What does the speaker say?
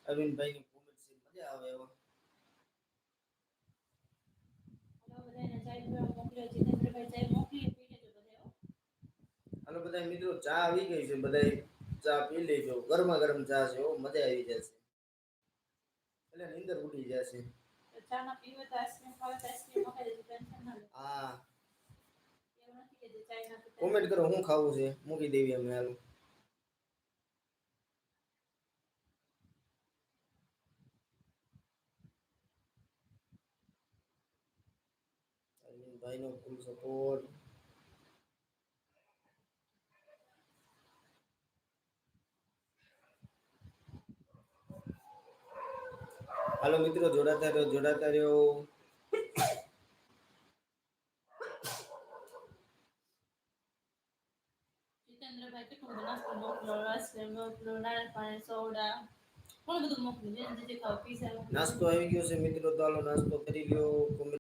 અરવિંદભાઈ ની કોમેન્ટ છે, મજા આવે એવા. હાલો બધા મિત્રો, ચા આવી ગઈ છે, બધા ચા પી લેજો, ગરમા ગરમ ચા છે, મજા આવી જશે. એટલે નીંદર ઉડી જશે. ચા ના પીવે તો આઈસ્ક્રીમ ખાવે તો આઈસ્ક્રીમ ખાઈ લેજો, ટેન્શન ના લેજો. હા, કોમેન્ટ કરો હું ખાવું છે, મૂકી દેવી અમે હાલો. ભાઈ નો ફૂલ સપોર્ટ. હાલો મિત્રો, જોડાતા રહ્યો, જોડાતા રહ્યો. જીતેન્દ્રભાઈ કેટલું બધું નાસ્તો મોકલો, આઈસ્ક્રીમ મોકલો, નારિયેળ પાણી, સોડા. ઘણું બધું મોકલ્યું, જે ખાવ પીઝા. નાસ્તો આવી ગયો છે મિત્રો, તો હાલો નાસ્તો કરી લ્યો.